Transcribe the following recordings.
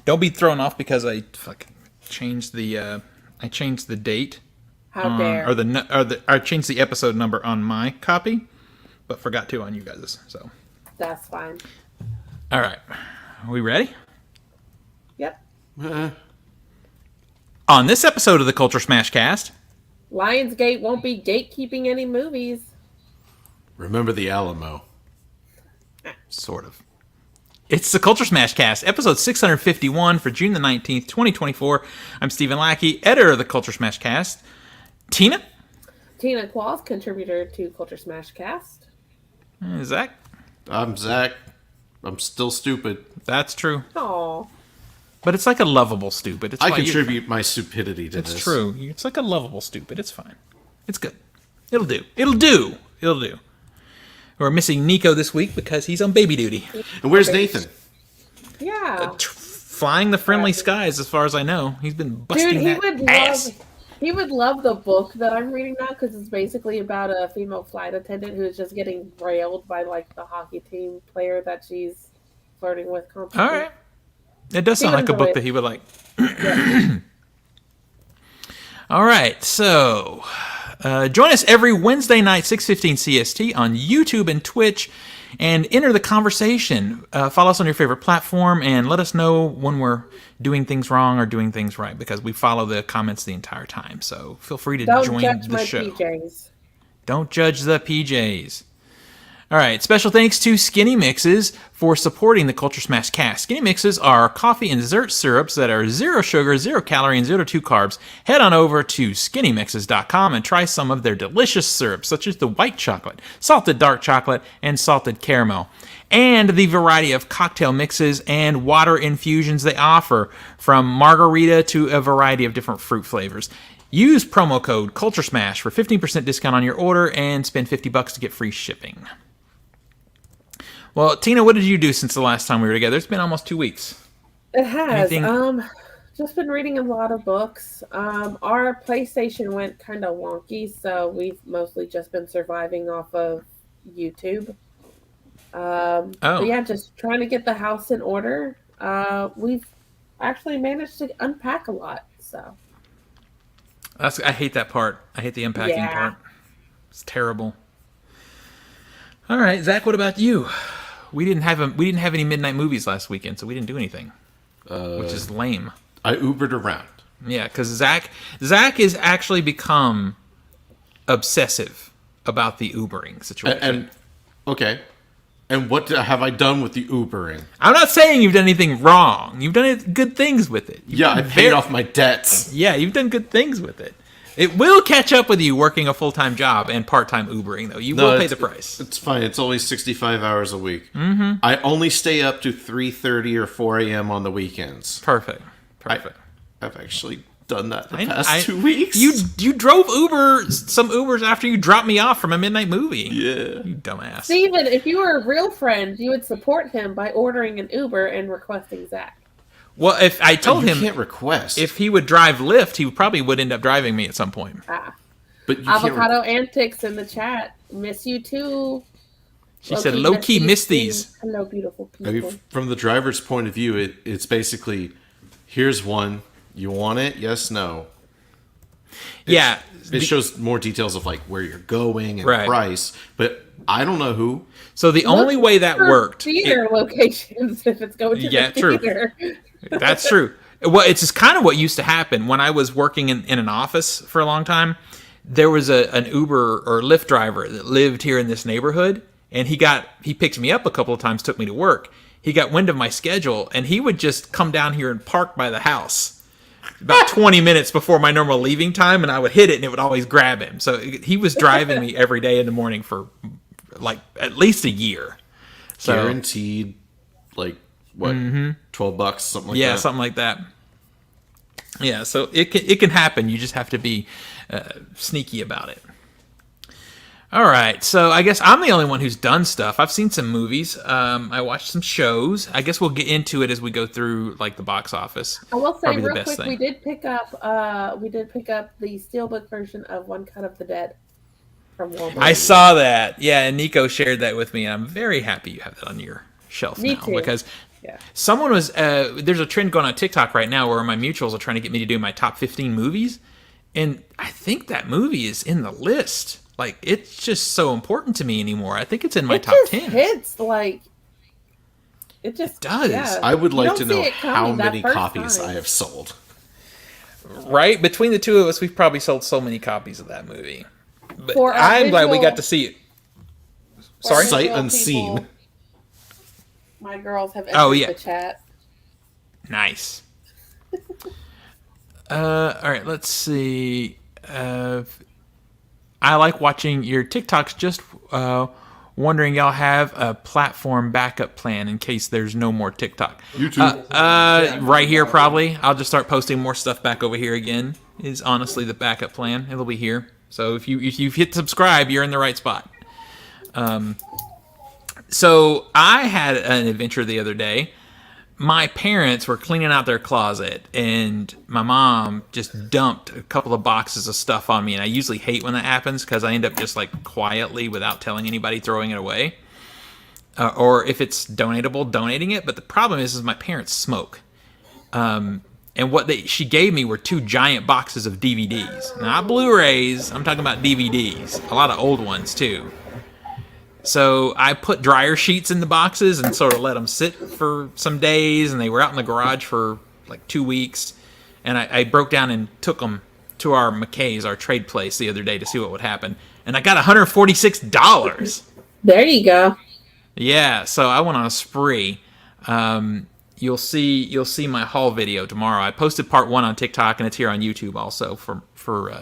Don't be thrown off because I fucking changed the date. How dare? I changed the episode number on my copy, but forgot to on you guys. So that's fine. All right, are we ready? Yep. On this episode of the Culturesmash CAST, Lionsgate won't be gatekeeping any movies. Remember the Alamo. Sort of. It's the Culturesmash CAST, episode 651 for June the 19th, 2024. I'm Stephen Lackey, editor of the Culturesmash CAST. Tina Qualls, contributor to Culturesmash CAST. Zach? I'm Zach. I'm still stupid. That's true. Aww. But it's like a lovable stupid. I contribute my stupidity to this. It's true. It's like a lovable stupid. It's fine. It's good. It'll do. We're missing Nico this week because he's on baby duty. And where's Nathan? Yeah. Flying the friendly skies, as far as I know. He's been busting ass. He would love the book that I'm reading now because it's basically about a female flight attendant who's just getting railed by like the hockey team player that she's flirting with constantly. All right. It does sound like a book that he would like. Yeah. All right, so join us every Wednesday night, 6:15 CST on YouTube and Twitch, and enter the conversation. Follow us on your favorite platform, and let us know when we're doing things wrong or doing things right, because we follow the comments the entire time. So feel free to join the show. PJs. Don't judge the PJs. All right, special thanks to Skinny Mixes for supporting the Culturesmash CAST. Skinny Mixes are coffee and dessert syrups that are 0 sugar, 0 calorie, and 0 to 2 carbs. Head on over to skinnymixes.com and try some of their delicious syrups, such as the white chocolate, salted dark chocolate, and salted caramel, and the variety of cocktail mixes and water infusions they offer, from margarita to a variety of different fruit flavors. Use promo code Culturesmash for 15% discount on your order and spend $50 to get free shipping. Well, Tina, what did you do since the last time we were together? It's been almost 2 weeks. It has. Just been reading a lot of books. Our PlayStation went kind of wonky, so we've mostly just been surviving off of YouTube. But yeah, just trying to get the house in order. We've actually managed to unpack a lot, so. I hate that part. I hate the unpacking part. It's terrible. All right, Zach, what about you? We didn't have any midnight movies last weekend, so we didn't do anything, which is lame. I Ubered around. Yeah, because Zach has actually become obsessive about the Ubering situation. And what have I done with the Ubering? I'm not saying you've done anything wrong. You've done good things with it. I paid off my debts. Yeah, you've done good things with it. It will catch up with you working a full-time job and part-time Ubering, though. You will pay the price. It's fine. It's only 65 hours a week. Mm-hmm. I only stay up to 3:30 or 4 a.m. on the weekends. Perfect. I've actually done that the past 2 weeks. You drove some Ubers after you dropped me off from a midnight movie. Yeah. You dumbass. Steven, if you were a real friend, you would support him by ordering an Uber and requesting Zach. Well, if I told him can't request. If he would drive Lyft, he probably would end up driving me at some point. But Avocado Antics in the chat. Miss you too. She said, low-key miss these. Hello, beautiful people. I mean, from the driver's point of view, it's basically, here's one. You want it? Yes, no. It shows more details of like where you're going and price, but I don't know who. So the only way that worked... Theater locations, if it's going to the theater. True. That's true. Well, it's just kind of what used to happen when I was working in an office for a long time. There was an Uber or Lyft driver that lived here in this neighborhood, and he picked me up a couple of times, took me to work. He got wind of my schedule, and he would just come down here and park by the house about 20 minutes before my normal leaving time, and I would hit it, and it would always grab him. So he was driving me every day in the morning for like at least a year. So, guaranteed, like, what, $12, something like that? Yeah, something like that. Yeah, so it can happen. You just have to be sneaky about it. All right, so I guess I'm the only one who's done stuff. I've seen some movies. I watched some shows. I guess we'll get into it as we go through like the box office. I will say real quick, we did pick up the steelbook version of One Cut of the Dead from Walmart. I saw that. Yeah, and Nico shared that with me, and I'm very happy you have that on your shelf me now too. because Yeah. Someone was there's a trend going on TikTok right now where my mutuals are trying to get me to do my top 15 movies, and I think that movie is in the list. Like, it's just so important to me anymore. I think it's in my top 10. Hits like it just does. Yeah. I would like to You don't know see it how coming that many first copies time. I have sold. Right? Between the two of us, we've probably sold so many copies of that movie. But For our I'm glad we visual- got to see it. Sorry? visual Sight unseen. people, my girls have entered Oh, yeah. the chat. Nice. All right, let's see. I like watching your TikToks. Just wondering, y'all have a platform backup plan in case there's no more TikTok. YouTube. Right here, probably. I'll just start posting more stuff back over here again. Is honestly the backup plan. It'll be here. So if you've hit subscribe, you're in the right spot. So I had an adventure the other day. My parents were cleaning out their closet, and my mom just dumped a couple of boxes of stuff on me. And I usually hate when that happens because I end up just like quietly, without telling anybody, throwing it away. Or if it's donatable, donating it. But the problem is my parents smoke. And what she gave me were 2 giant boxes of DVDs. Not Blu-rays, I'm talking about DVDs. A lot of old ones, too. So I put dryer sheets in the boxes and sort of let them sit for some days, and they were out in the garage for like 2 weeks. And I broke down and took them to our McKay's, our trade place, the other day to see what would happen. And I got $146. There you go. Yeah, so I went on a spree. You'll see my haul video tomorrow. I posted part 1 on TikTok, and it's here on YouTube also for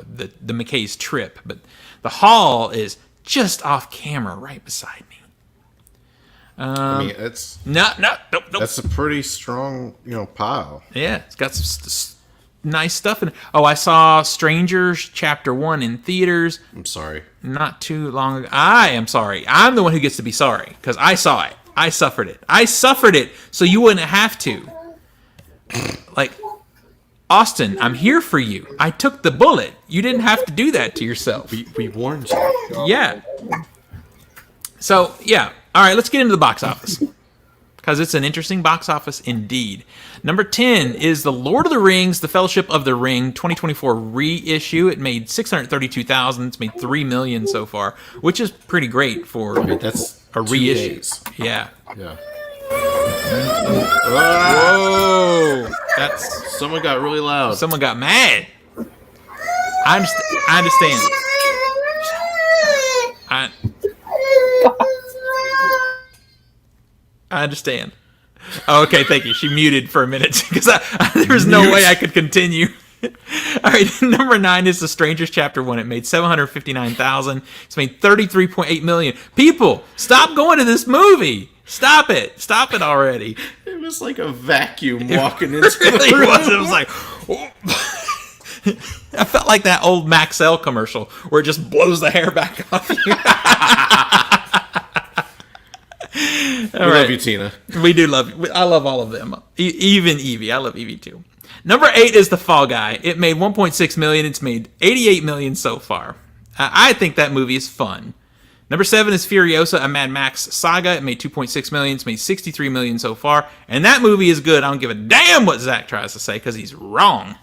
the McKay's trip. But the haul is just off camera, right beside me. I mean, it's Nope. that's a pretty strong, pile. Yeah, it's got some nice stuff in it. Oh, I saw Strangers Chapter 1 in theaters I'm sorry. not too long ago. I am sorry. I'm the one who gets to be sorry because I saw it. I suffered it so you wouldn't have to. Like, Austin, I'm here for you. I took the bullet. You didn't have to do that to yourself. We warned you. Yeah. So, yeah. All right, let's get into the box office. Because it's an interesting box office indeed. Number 10 is The Lord of the Rings, The Fellowship of the Ring 2024 reissue. It made $632,000. It's made $3 million so far, which is pretty great for That's a 2 reissue. days. Yeah. Yeah. Whoa. That's... Someone got really loud. Someone got mad. I understand. I understand. Oh, okay, thank you. She muted for a minute because there was no way I could continue. All right, number 9 is The Strangers Chapter 1. It made $759,000. It's made $33.8 million. People, stop going to this movie. Stop it. Stop it already. It was like a vacuum walking into Really the room. was. It was like... oh. I felt like that old Maxell commercial where it just blows the hair back off you. We love you, Tina. We do love you. I love all of them. Even Evie. I love Evie too. Number 8 is The Fall Guy. It made $1.6 million. It's made $88 million so far. I think that movie is fun. Number 7 is Furiosa, a Mad Max saga. It made $2.6 million. It's made $63 million so far. And that movie is good. I don't give a damn what Zach tries to say because he's wrong.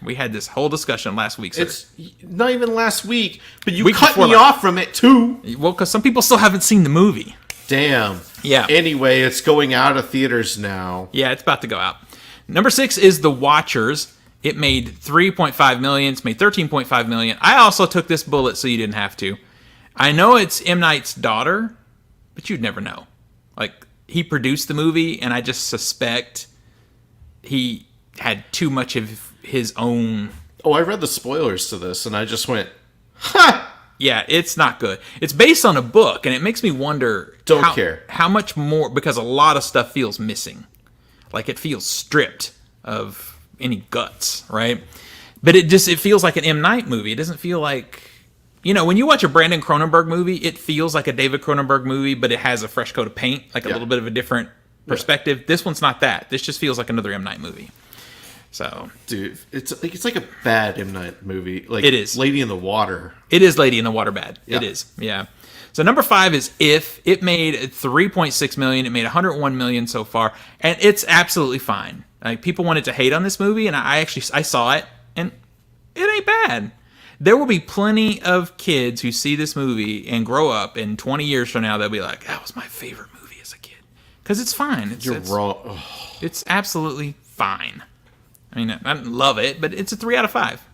We had this whole discussion last week. Sir. It's not even last week, but you Week cut before me last. off from it too. Well, because some people still haven't seen the movie. Damn. Yeah. Anyway, it's going out of theaters now. Yeah, it's about to go out. Number 6 is The Watchers. It made $3.5 million. It's made $13.5 million. I also took this bullet so you didn't have to. I know it's M. Night's daughter, but you'd never know. Like, he produced the movie, and I just suspect he had too much of his own... Oh, I read the spoilers to this, and I just went, ha! Yeah, it's not good. It's based on a book, and it makes me wonder... Don't care. How much more... Because a lot of stuff feels missing. Like, it feels stripped of any guts, right? But it feels like an M. Night movie. It doesn't feel like... You know, when you watch a Brandon Cronenberg movie, it feels like a David Cronenberg movie, but it has a fresh coat of paint, like a little bit of a different perspective. This one's not that. This just feels like another M. Night movie. So, Dude, it's like a bad M. Night movie. Like, It is. Lady in the Water. it is Lady in the Water bad. Yeah. It is, yeah. So number 5 is If. It made 3.6 million. It made 101 million so far, and it's absolutely fine. Like, people wanted to hate on this movie, and I saw it, and it ain't bad. There will be plenty of kids who see this movie and grow up, and 20 years from now they'll be like, "That was my favorite movie as a kid," because it's fine. You're wrong. Ugh. It's absolutely fine. I mean, I don't love it, but it's a 3 out of 5.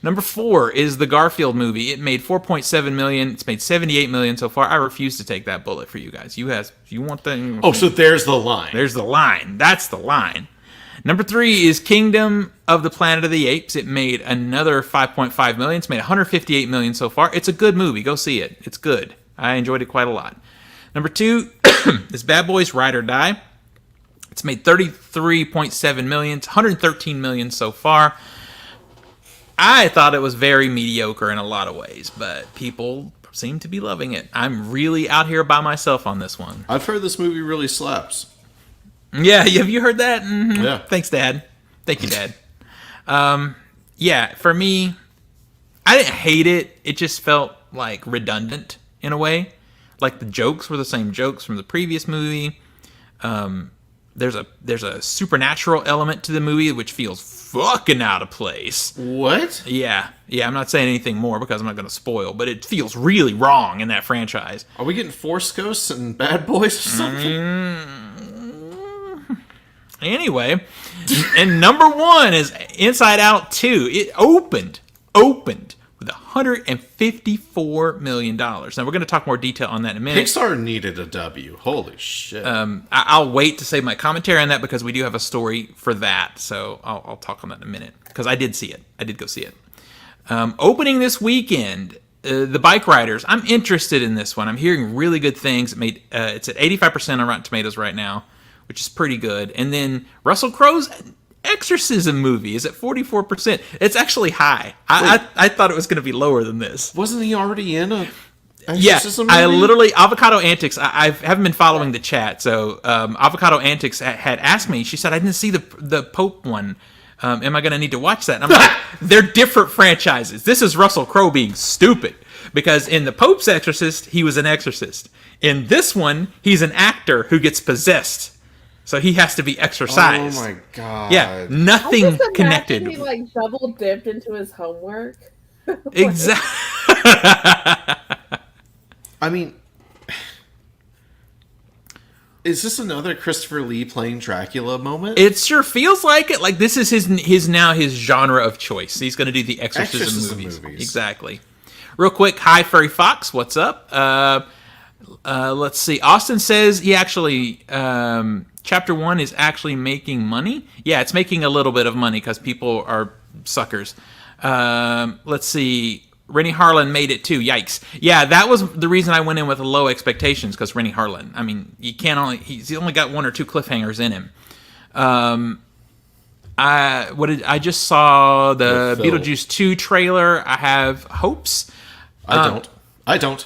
Number 4 is the Garfield movie. It made 4.7 million. It's made 78 million so far. I refuse to take that bullet for you guys. You want the... Oh, so there's the line. There's the line. That's the line. Number 3 is Kingdom of the Planet of the Apes. It made another 5.5 million. It's made 158 million so far. It's a good movie. Go see it. It's good. I enjoyed it quite a lot. Number 2 is Bad Boys Ride or Die. It's made 33.7 million. It's 113 million so far. I thought it was very mediocre in a lot of ways, but people seem to be loving it. I'm really out here by myself on this one. I've heard this movie really slaps. Yeah, have you heard that? Mm-hmm. Yeah. Thanks, Dad. Thank you, Dad. Yeah, for me, I didn't hate it. It just felt like redundant in a way. Like the jokes were the same jokes from the previous movie. There's a supernatural element to the movie which feels fucking out of place. What? Yeah, I'm not saying anything more because I'm not going to spoil, but it feels really wrong in that franchise. Are we getting Force Ghosts and Bad Boys or something? Anyway, and number 1 is Inside Out 2. It opened with $154 million. Now, we're going to talk more detail on that in a minute. Pixar needed a W. Holy shit. I'll wait to say my commentary on that because we do have a story for that. So I'll talk on that in a minute because I did see it. I did go see it. Opening this weekend, The Bike Riders. I'm interested in this one. I'm hearing really good things. It's at 85% on Rotten Tomatoes right now, which is pretty good. And then Russell Crowe's Exorcism movie is at 44%. It's actually high. I thought it was going to be lower than this. Wasn't he already in a Exorcism movie? I literally, Avocado Antics, I haven't been following the chat, so Avocado Antics had asked me, she said, I didn't see the Pope one. Am I going to need to watch that? And I'm like, they're different franchises. This is Russell Crowe being stupid. Because in the Pope's Exorcist, he was an exorcist. In this one, he's an actor who gets possessed. So he has to be exorcised. Oh my god. Yeah, nothing I just connected. He double dipped into his homework. Exactly. I mean, is this another Christopher Lee playing Dracula moment? It sure feels like it. Like this is his genre of choice. He's going to do the Exorcism movies. Exactly. Real quick, hi Furry Fox, what's up? Let's see. Austin says he actually Chapter 1 is actually making money. Yeah, it's making a little bit of money because people are suckers. Let's see. Rennie Harlan made it too. Yikes. Yeah, that was the reason I went in with low expectations because Rennie Harlan. I mean, he's only got 1 or 2 cliffhangers in him. I just saw the Beetlejuice 2 trailer. I have hopes. I don't.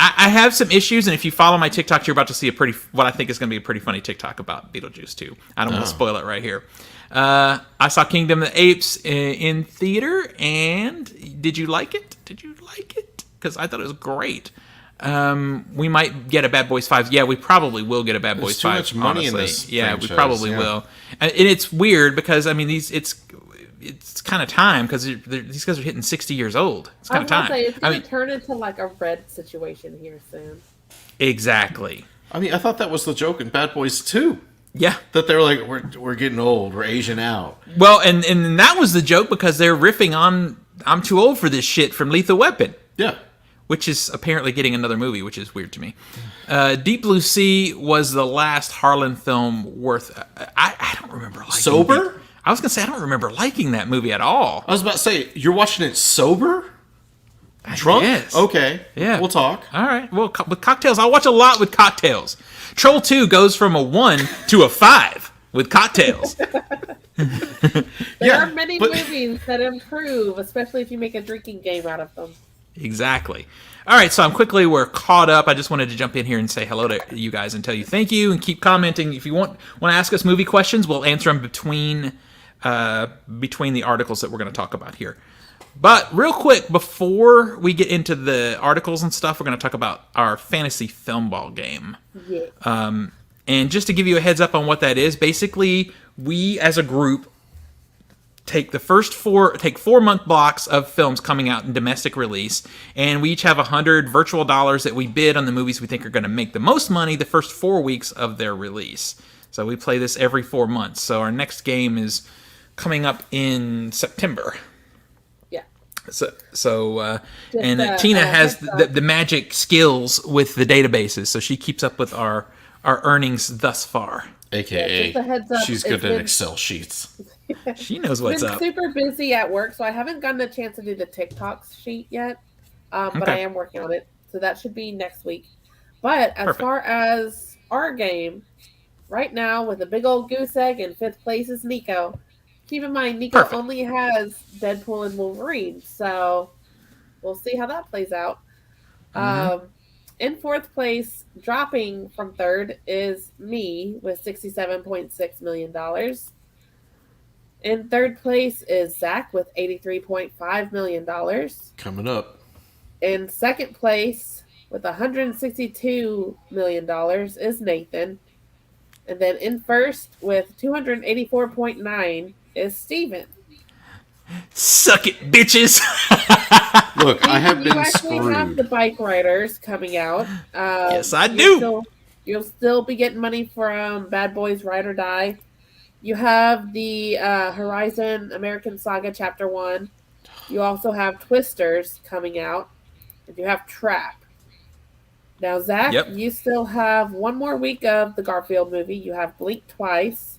I have some issues, and if you follow my TikTok, you're about to see what I think is going to be a pretty funny TikTok about Beetlejuice 2. I don't want to spoil it right here. I saw Kingdom of the Apes in theater, and did you like it? Because I thought it was great. We might get a Bad Boys 5. Yeah, we probably will get a Bad Boys 5. There's too much money honestly. in this Yeah, franchise, we probably will. And it's weird because, I mean, it's kind of time because these guys are hitting 60 years old. It's kind of time. It's going to turn into like a Red situation here soon. Exactly. I mean, I thought that was the joke in Bad Boys 2. Yeah. That they're like, we're getting old, we're aging out. Well, and that was the joke because they're riffing on I'm too old for this shit from Lethal Weapon. Yeah. Which is apparently getting another movie, which is weird to me. Deep Blue Sea was the last Harlan film worth... I don't remember liking Sober? I was going to say, I don't remember liking that movie at all. I was about to say, you're watching it sober? Drunk? Yes. Okay. Yeah. We'll talk. All right. Well, with cocktails, I watch a lot with cocktails. Troll 2 goes from a 1 to a 5 with cocktails. There are many movies that improve, especially if you make a drinking game out of them. Exactly. All right, so we're caught up. I just wanted to jump in here and say hello to you guys and tell you thank you and keep commenting. If you want to ask us movie questions, we'll answer them between between the articles that we're going to talk about here. But real quick, before we get into the articles and stuff, we're going to talk about our fantasy film ball game. Yeah. And just to give you a heads up on what that is, basically, we as a group take 4-month blocks of films coming out in domestic release, and we each have 100 virtual dollars that we bid on the movies we think are going to make the most money the first 4 weeks of their release. So we play this every 4 months. So our next game is coming up in September. Yeah. Tina has the magic skills with the databases, so she keeps up with our earnings thus far. AKA, just a heads up, she's good at Excel sheets. She knows what's up. I've been super busy at work, so I haven't gotten a chance to do the TikTok sheet yet. But I am working on it, so that should be next week. But as far as our game, right now with a big old goose egg in 5th place is Nico. Keep in mind, Nico only has Deadpool and Wolverine, so we'll see how that plays out. In 4th place, dropping from 3rd, is me with $67.6 million. In 3rd place is Zach with $83.5 million. Coming up. In 2nd place with $162 million is Nathan. And then in 1st with $284.9 is Steven. Suck it, bitches! Look, I have been screwed. You have the bike riders coming out. Yes, I do. You'll still be getting money from Bad Boys Ride or Die. You have the Horizon American Saga Chapter 1. You also have Twisters coming out. And you have Trap. Now, Zach, you still have 1 more week of the Garfield movie. You have Blink Twice.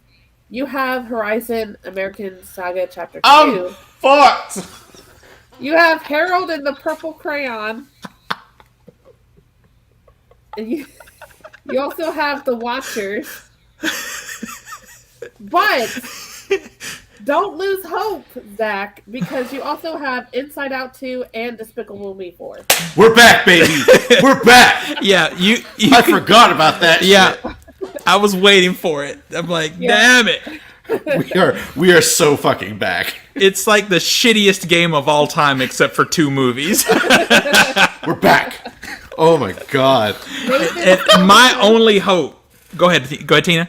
You have Horizon American Saga Chapter 2. I'm fucked! You have Harold and the Purple Crayon. And you also have The Watchers. But don't lose hope, Zach, because you also have Inside Out 2 and Despicable Me 4. We're back, baby! We're back! Yeah, I forgot about that shit. I was waiting for it. I'm like, damn it. We are so fucking back. It's like the shittiest game of all time except for 2 movies. We're back. Oh my god. And my only hope. Go ahead, Tina.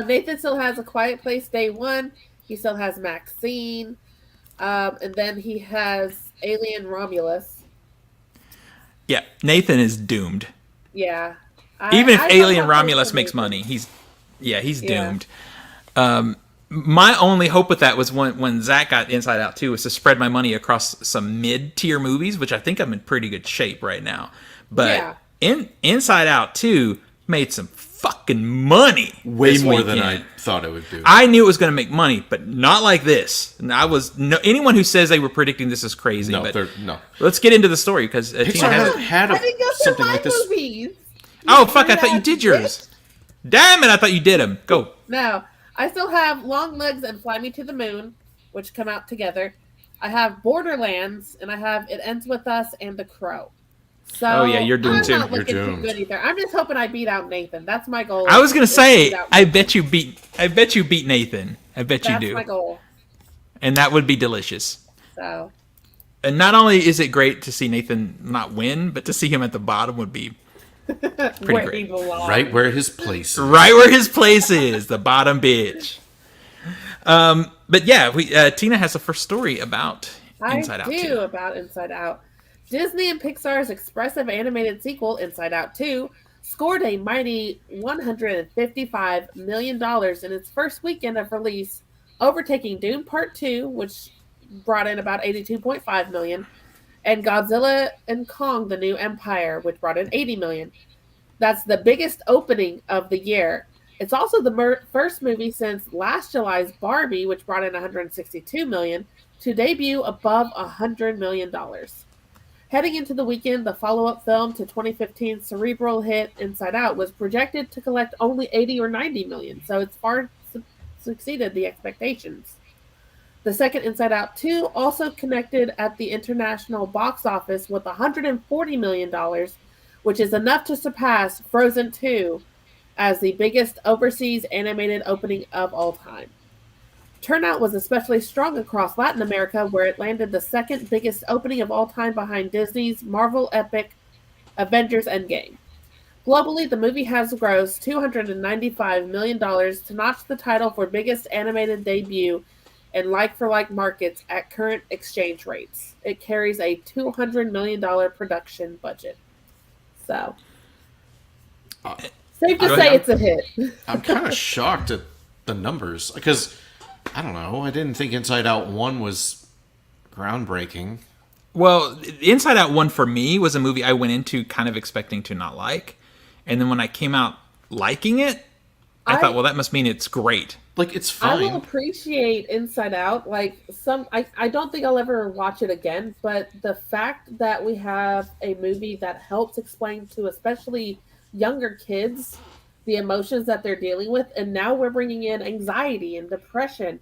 Nathan still has A Quiet Place Day 1. He still has Maxine. And then he has Alien Romulus. Yeah, Nathan is doomed. Yeah. Even if Alien Romulus makes money, he's doomed. My only hope with that was when Zach got Inside Out 2 was to spread my money across some mid-tier movies, which I think I'm in pretty good shape right now. But Inside Out 2 made some fucking money. Way more than I thought it would do. I knew it was going to make money, but not like this. And anyone who says they were predicting this is crazy. No, no. Let's get into the story because Tina hasn't had something like this. Movies. Oh, fuck, I thought you did yours. Damn it, I thought you did them. Go. No, I still have Long Legs and Fly Me to the Moon, which come out together. I have Borderlands, and I have It Ends With Us and The Crow. So you're doomed too. I'm not looking too good either. I'm just hoping I beat out Nathan. That's my goal. I was gonna say, I bet you beat Nathan. I bet you do. That's my goal. And that would be delicious. So. And not only is it great to see Nathan not win, but to see him at the bottom would be pretty great. Right where his place is. Right where his place is, the bottom bitch. But yeah, Tina has the first story about Inside Out 2. I do, about Inside Out. Disney and Pixar's expressive animated sequel, Inside Out 2, scored a mighty $155 million in its first weekend of release, overtaking Dune Part 2, which brought in about $82.5 million, and Godzilla and Kong: The New Empire, which brought in $80 million. That's the biggest opening of the year. It's also the first movie since last July's Barbie, which brought in $162 million, to debut above $100 million. Heading into the weekend, the follow-up film to 2015's cerebral hit Inside Out was projected to collect only 80 or 90 million, so it's far succeeded the expectations. The second Inside Out 2 also connected at the international box office with $140 million, which is enough to surpass Frozen 2 as the biggest overseas animated opening of all time. Turnout was especially strong across Latin America, where it landed the second biggest opening of all time behind Disney's Marvel epic Avengers Endgame. Globally, the movie has grossed $295 million to notch the title for biggest animated debut in like-for-like markets at current exchange rates. It carries a $200 million production budget. So, safe to say it's a hit. I'm kind of shocked at the numbers because, I don't know, I didn't think Inside Out 1 was groundbreaking. Well, Inside Out 1 for me was a movie I went into kind of expecting to not like. And then when I came out liking it, I thought, well, that must mean it's great. Like, it's fine. I will appreciate Inside Out. Like, I don't think I'll ever watch it again, but the fact that we have a movie that helps explain to especially younger kids the emotions that they're dealing with, and now we're bringing in anxiety and depression,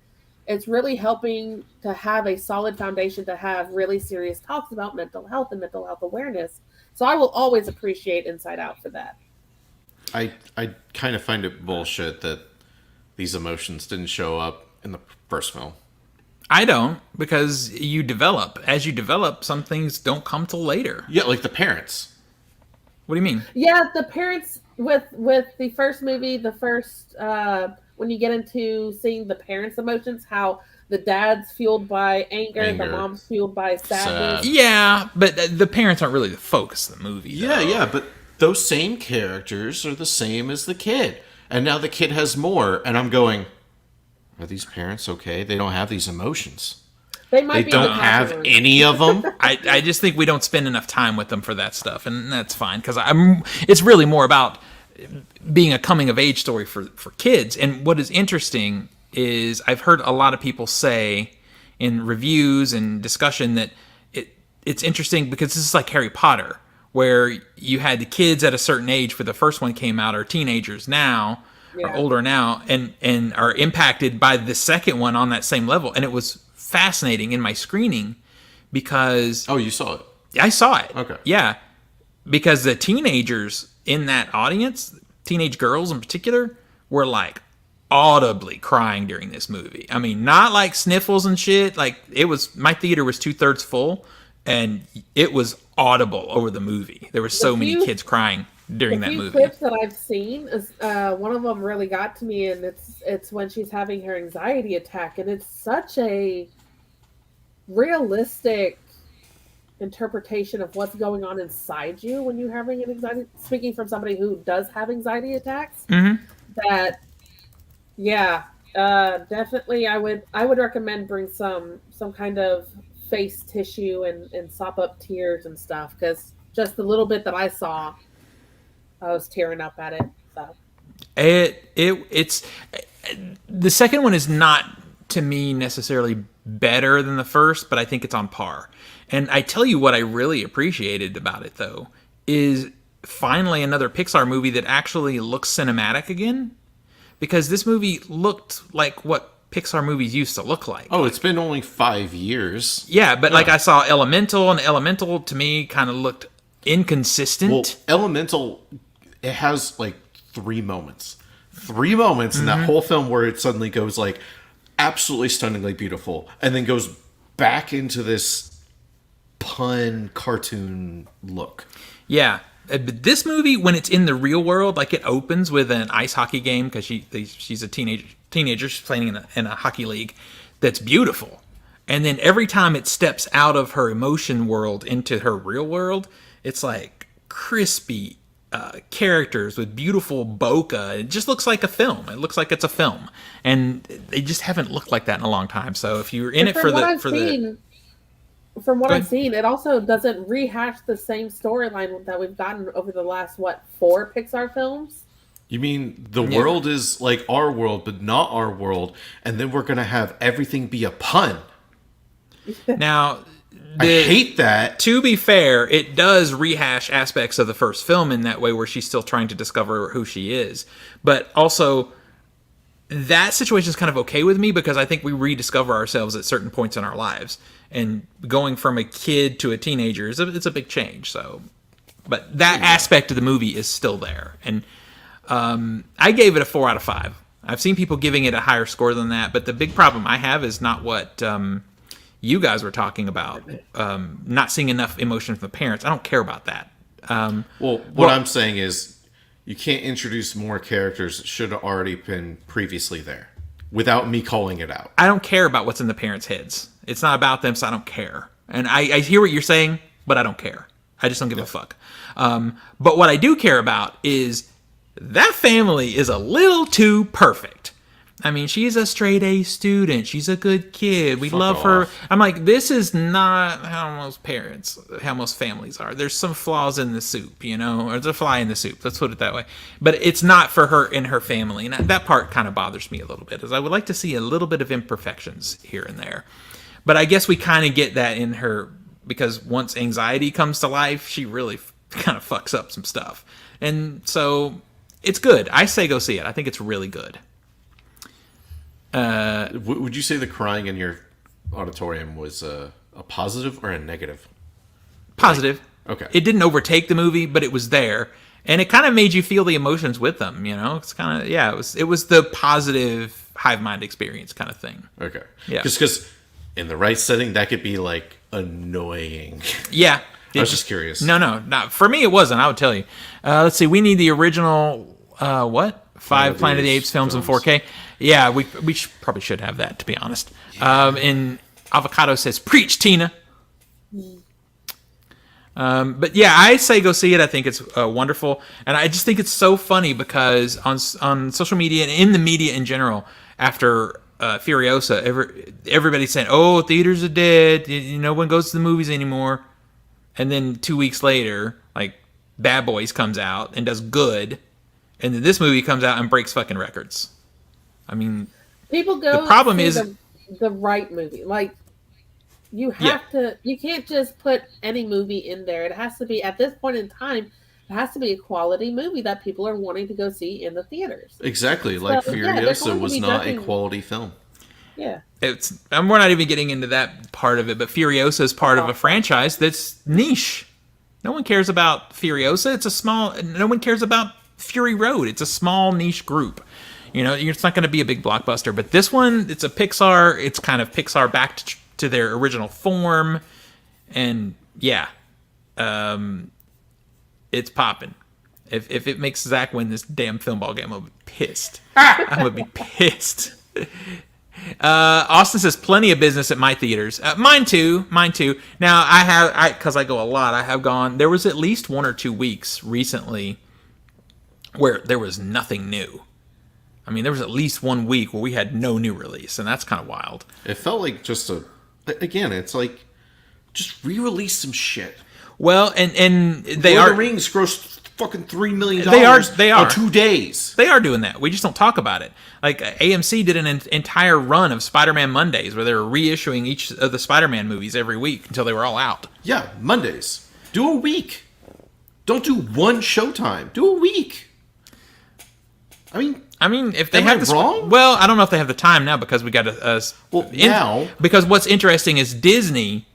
it's really helping to have a solid foundation to have really serious talks about mental health and mental health awareness. So I will always appreciate Inside Out for that. I kind of find it bullshit that these emotions didn't show up in the first film. I don't, because you develop. As you develop, some things don't come till later. Yeah, like the parents. What do you mean? Yeah, the parents with the first movie, when you get into seeing the parents' emotions, how the dad's fueled by anger. The mom's fueled by sadness. Yeah, but the parents aren't really the focus of the movie. Yeah, but those same characters are the same as the kid. And now the kid has more. And I'm going, are these parents okay? They don't have these emotions. They don't have any of them. I just think we don't spend enough time with them for that stuff. And that's fine. Because it's really more about being a coming of age story for kids. And what is interesting is I've heard a lot of people say in reviews and discussion that it's interesting because this is like Harry Potter, where you had the kids at a certain age when the first one came out are teenagers now, or older now, and are impacted by the second one on that same level. And it was fascinating in my screening because... Oh, you saw it? I saw it. Okay. Yeah. Because the teenagers in that audience, teenage girls in particular, were like audibly crying during this movie. I mean, not like sniffles and shit. Like, my theater was 2/3 full, and it was audible over the movie. There were so many kids crying during that movie. The few clips that I've seen, is one of them really got to me, and it's when she's having her anxiety attack, and it's such a realistic interpretation of what's going on inside you when you're having an anxiety. Speaking from somebody who does have anxiety attacks, that definitely I would recommend bring some kind of face tissue and sop up tears and stuff, because just the little bit that I saw, I was tearing up at it. So it's the second one is not to me necessarily better than the first, but I think it's on par. And I tell you what I really appreciated about it though is finally another Pixar movie that actually looks cinematic again, because this movie looked like what Pixar movies used to look like. Oh, it's been only 5 years. Yeah, but like I saw Elemental, and Elemental to me kind of looked inconsistent. Well, Elemental, it has like 3 moments. 3 moments in that whole film where it suddenly goes like absolutely stunningly beautiful and then goes back into this pun cartoon look. Yeah. But this movie, when it's in the real world, like it opens with an ice hockey game because she's a teenager, she's playing in a hockey league that's beautiful. And then every time it steps out of her emotion world into her real world, it's like crispy characters with beautiful bokeh. It just looks like a film. It looks like it's a film. And they just haven't looked like that in a long time. So if you're in it From what I've seen, it also doesn't rehash the same storyline that we've gotten over the last, 4 Pixar films? You mean the world is like our world, but not our world, and then we're going to have everything be a pun? Now, I hate that. To be fair, it does rehash aspects of the first film in that way where she's still trying to discover who she is. But also, that situation is kind of okay with me because I think we rediscover ourselves at certain points in our lives. And going from a kid to a teenager it's a big change. So, but that aspect of the movie is still there. And I gave it a 4 out of 5. I've seen people giving it a higher score than that, but the big problem I have is not what you guys were talking about, not seeing enough emotion from the parents. I don't care about that. What I'm saying is you can't introduce more characters that should have already been previously there without me calling it out. I don't care about what's in the parents' heads. It's not about them, so I don't care. And I hear what you're saying, but I don't care. I just don't give a fuck. But what I do care about is that family is a little too perfect. I mean, she's a straight A student. She's a good kid. We love her. I'm like, this is not how most families are. There's some flaws in the soup, or there's a fly in the soup. Let's put it that way. But it's not for her and her family. And that part kind of bothers me a little bit, as I would like to see a little bit of imperfections here and there. But I guess we kind of get that in her, because once anxiety comes to life, she really kind of fucks up some stuff. And so it's good. I say go see it. I think it's really good. Would you say the crying in your auditorium was a positive or a negative? Positive. Okay. It didn't overtake the movie, but it was there, and it kind of made you feel the emotions with them. It's kind of it was the positive hive mind experience kind of thing. Okay. Yeah. Because in the right setting, that could be like annoying. Yeah. I was just curious. No. For me, it wasn't. I would tell you. Let's see. We need the original. What? 5 Planet of the Apes films in 4K. Yeah, we probably should have that, to be honest. And Avocado says, "Preach, Tina." But yeah, I say go see it. I think it's wonderful, and I just think it's so funny because on social media and in the media in general, after Furiosa, everybody's saying, "Oh, theaters are dead. No one goes to the movies anymore." And then 2 weeks later, like Bad Boys comes out and does good. And then this movie comes out and breaks fucking records. I mean, people go. The problem is the right movie. Like you have to. You can't just put any movie in there. It has to be, at this point in time, it has to be a quality movie that people are wanting to go see in the theaters. Exactly, like Furiosa was not a quality film. Yeah, we're not even getting into that part of it, but Furiosa is part of a franchise that's niche. No one cares about Furiosa. No one cares about Fury Road. It's a small niche group. It's not going to be a big blockbuster. But this one, it's a Pixar. It's kind of Pixar back to their original form, and it's popping. If it makes Zach win this damn film ball game, I'm gonna be pissed. I'm gonna be pissed. Austin says plenty of business at my theaters. Mine too. Now because I go a lot. I have gone. There was at least 1 or 2 weeks recently where there was nothing new. I mean, there was at least 1 week where we had no new release, and that's kind of wild. It felt like it's like just re-release some shit. Well, and they Lord are. of the Rings grossed fucking $3 million. They are in 2 days. They are doing that. We just don't talk about it. Like AMC did an entire run of Spider-Man Mondays where they were reissuing each of the Spider-Man movies every week until they were all out. Yeah, Mondays. Do a week. Don't do one showtime. Do a week. I mean, if they have wrong? Well, I don't know if they have the time now because we got now. Because what's interesting is Disney.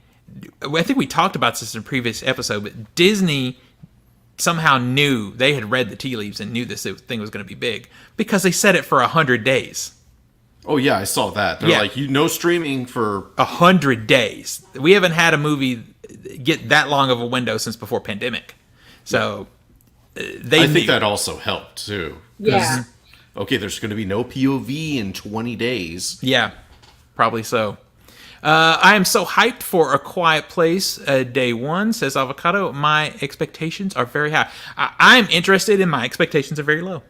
I think we talked about this in a previous episode, but Disney somehow knew, they had read the tea leaves and knew this thing was going to be big because they said it for 100 days. Oh yeah, I saw that. They're like, streaming for 100 days. We haven't had a movie get that long of a window since before pandemic. So I think that also helped too. Yeah. Okay, there's going to be no POV in 20 days. Yeah, probably so. I am so hyped for A Quiet Place day one, says Avocado. My expectations are very high. I'm interested, and my expectations are very low.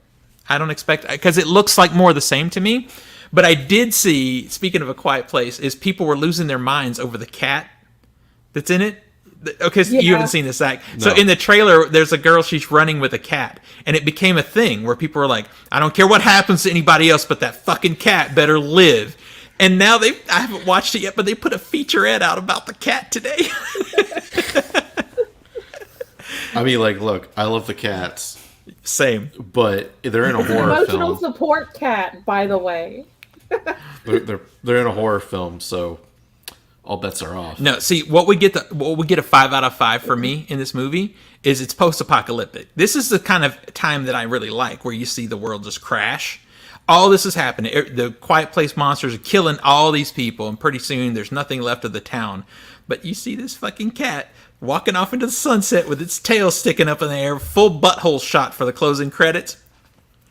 I don't expect, because it looks like more of the same to me. But I did see, speaking of A Quiet Place, is people were losing their minds over the cat that's in it. Okay, so you haven't seen this, Zach. No. So in the trailer, there's a girl, she's running with a cat. And it became a thing where people were like, I don't care what happens to anybody else, but that fucking cat better live. And now I haven't watched it yet, but they put a featurette out about the cat today. I mean, like, look, I love the cats. Same. But they're in a horror film. Emotional support cat, by the way. they're in a horror film, so all bets are off. No, see, what we get a 5 out of 5 for me in this movie is it's post-apocalyptic. This is the kind of time that I really like, where you see the world just crash. All this is happening. The Quiet Place monsters are killing all these people, and pretty soon there's nothing left of the town. But you see this fucking cat walking off into the sunset with its tail sticking up in the air, full butthole shot for the closing credits.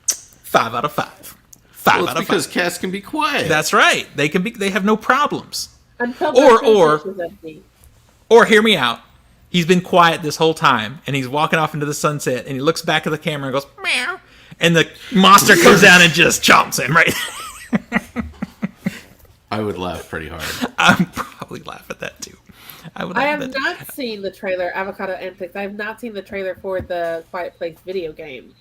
5 out of 5. 5 out of 5. Because cats can be quiet. That's right. They can be. They have no problems. Until Or hear me out. He's been quiet this whole time, and he's walking off into the sunset, and he looks back at the camera and goes, meow, and the monster comes down and just chomps him, right? I would laugh pretty hard. I would probably laugh at that, too. I have not seen the trailer, Avocado Antics. I have not seen the trailer for the Quiet Place video game.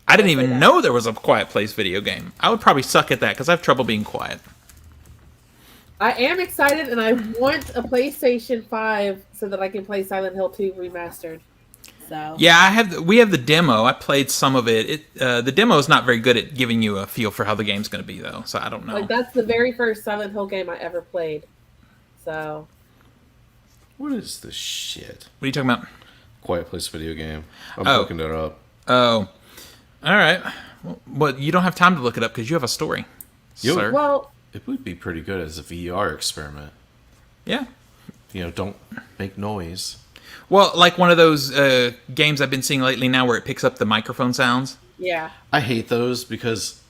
I didn't even know there was a Quiet Place video game. I would probably suck at that, because I have trouble being quiet. I am excited, and I want a PlayStation 5 so that I can play Silent Hill 2 Remastered. So yeah, we have the demo. I played some of it. The demo is not very good at giving you a feel for how the game's going to be, though. So I don't know. Like, that's the very first Silent Hill game I ever played. So What is this shit? What are you talking about? Quiet Place video game. I'm looking it up. Oh. All right. Well, you don't have time to look it up because you have a story, sir. Well, it would be pretty good as a VR experiment. Yeah. Don't make noise. Well, like one of those games I've been seeing lately now where it picks up the microphone sounds. Yeah. I hate those because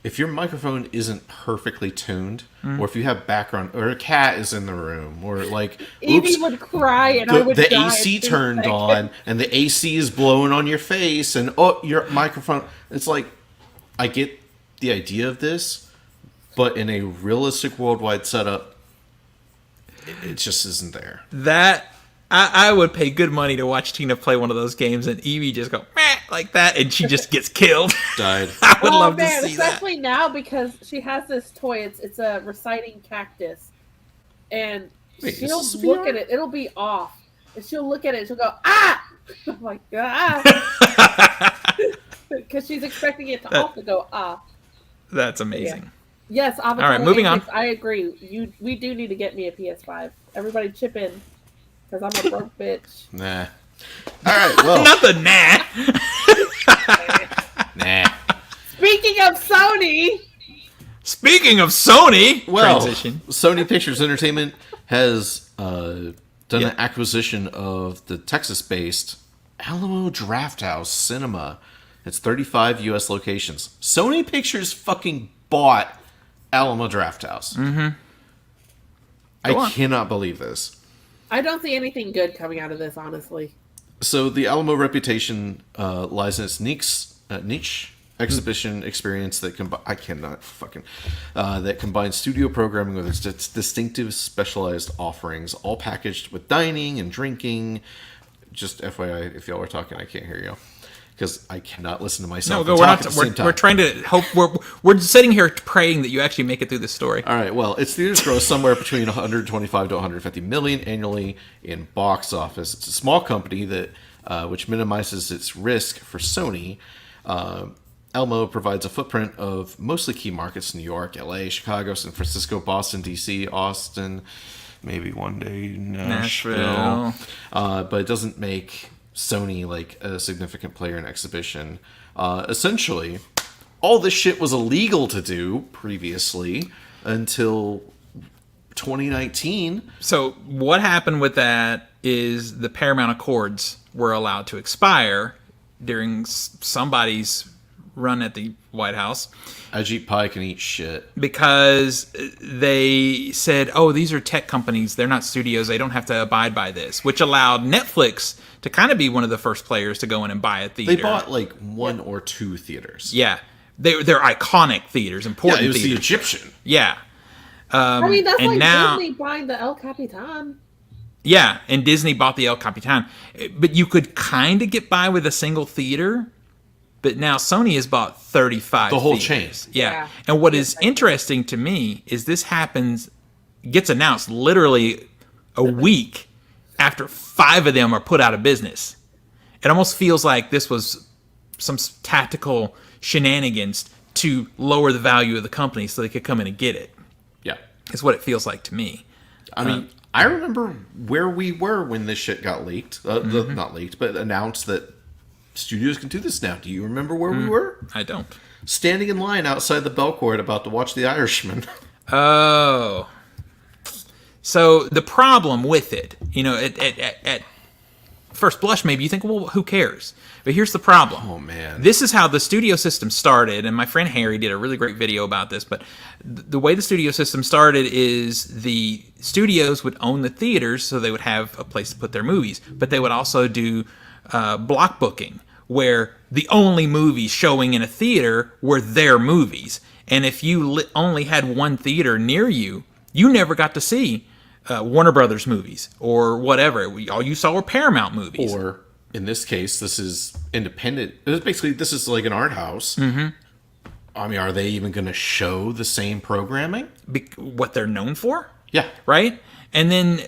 if your microphone isn't perfectly tuned, or if you have background, or a cat is in the room, or like, Evie would cry and I would the die AC in 2 turned seconds. on, and the AC is blowing on your face, and your microphone. It's like, I get the idea of this, but in a realistic worldwide setup, it just isn't there. That I would pay good money to watch Tina play one of those games and Evie just go meh, like that, and she just gets killed. Died. I would love to see especially that. now because she has this toy. It's a reciting cactus, and she'll look at it. It'll be off, and she'll look at it. And she'll go ah. I'm like because she's expecting it to also go ah. That's amazing. Yeah. Yes, all right, moving on. I agree. We do need to get me a PS5. Everybody chip in. Because I'm a broke bitch. Nah. All right, well. Not the nah. Nah. Speaking of Sony. Well, transition. Sony Pictures Entertainment has done an acquisition of the Texas-based Alamo Drafthouse Cinema. It's 35 U.S. locations. Sony Pictures fucking bought Alamo Drafthouse. Mm-hmm. I cannot believe this. I don't see anything good coming out of this, honestly. So the Alamo reputation lies in its niche exhibition experience that that combines studio programming with its distinctive specialized offerings, all packaged with dining and drinking. Just FYI, if y'all are talking, I can't hear you because I cannot listen to myself. No, we're trying to hope. We're sitting here praying that you actually make it through this story. All right. Well, its theaters gross somewhere between 125 to 150 million annually in box office. It's a small company that which minimizes its risk for Sony. Alamo provides a footprint of mostly key markets: New York, LA, Chicago, San Francisco, Boston, DC, Austin, maybe one day Nashville. But it doesn't make Sony like a significant player in exhibition. Essentially, all this shit was illegal to do previously until 2019. So what happened with that is the Paramount Accords were allowed to expire during somebody's run at the White House. Ajit Pai can eat shit. Because they said, oh, these are tech companies. They're not studios. They don't have to abide by this, which allowed Netflix to kind of be one of the first players to go in and buy a theater. They bought like one or two theaters. Yeah. They're iconic theaters, important theaters. theaters. The Egyptian. Yeah. I mean, that's like now, Disney buying the El Capitan. Yeah, and Disney bought the El Capitan. But you could kind of get by with a single theater. But now Sony has bought 35 The whole theaters. chain. Yeah. And what is interesting to me is this gets announced literally a week after 5 of them are put out of business. It almost feels like this was some tactical shenanigans to lower the value of the company so they could come in and get it. Yeah. Is what it feels like to me. I mean, I remember where we were when this shit got leaked. Not leaked, but announced that studios can do this now. Do you remember where we were? I don't. standing in line outside the Belcourt about to watch The Irishman. Oh. So the problem with it, at first blush, maybe you think, well, who cares? But here's the problem. Oh, man. This is how the studio system started, and my friend Harry did a really great video about this, but the way the studio system started is the studios would own the theaters, so they would have a place to put their movies, but they would also do block booking, where the only movies showing in a theater were their movies. And if you only had one theater near you, you never got to see Warner Brothers movies or whatever. All you saw were Paramount movies. Or, in this case, this is independent. This is like an art house. Mm-hmm. I mean, are they even going to show the same programming? What they're known for? Yeah. Right? And then,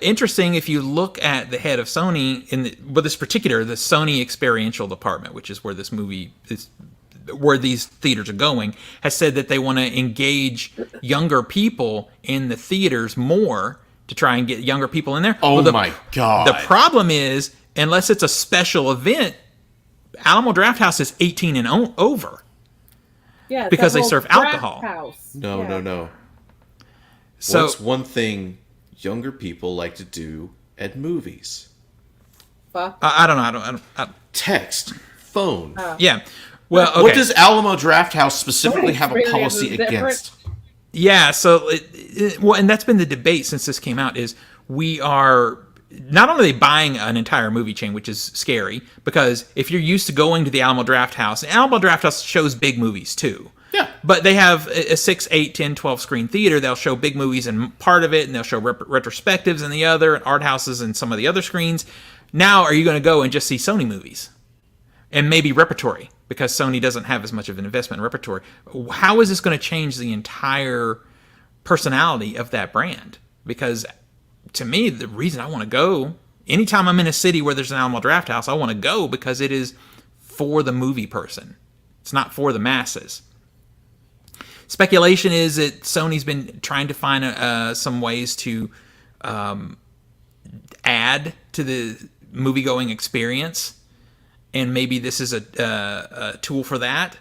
interesting, if you look at the head of Sony, the Sony Experiential Department, which is where this movie is, where these theaters are going, has said that they want to engage younger people in the theaters more to try and get younger people in there. Oh, my God. The problem is, unless it's a special event, Alamo Drafthouse is 18 and over. Yeah, because they serve alcohol. No. So, what's one thing younger people like to do at movies? Fuck. I don't know. Text, phone. Yeah. Well, okay. What does Alamo Drafthouse specifically have a policy against? Yeah, so and that's been the debate since this came out, is we are not only buying an entire movie chain, which is scary, because if you're used to going to the Alamo Drafthouse, and Alamo Drafthouse shows big movies too. Yeah. But they have a 6, 8, 10, 12 screen theater. They'll show big movies in part of it, and they'll show retrospectives in the other, and art houses and some of the other screens. Now, are you going to go and just see Sony movies? And maybe repertory, because Sony doesn't have as much of an investment in repertory. How is this going to change the entire personality of that brand? Because to me, the reason I want to go, anytime I'm in a city where there's an Alamo Drafthouse, I want to go because it is for the movie person. It's not for the masses. Speculation is that Sony's been trying to find some ways to add to the movie-going experience, and maybe this is a tool for that.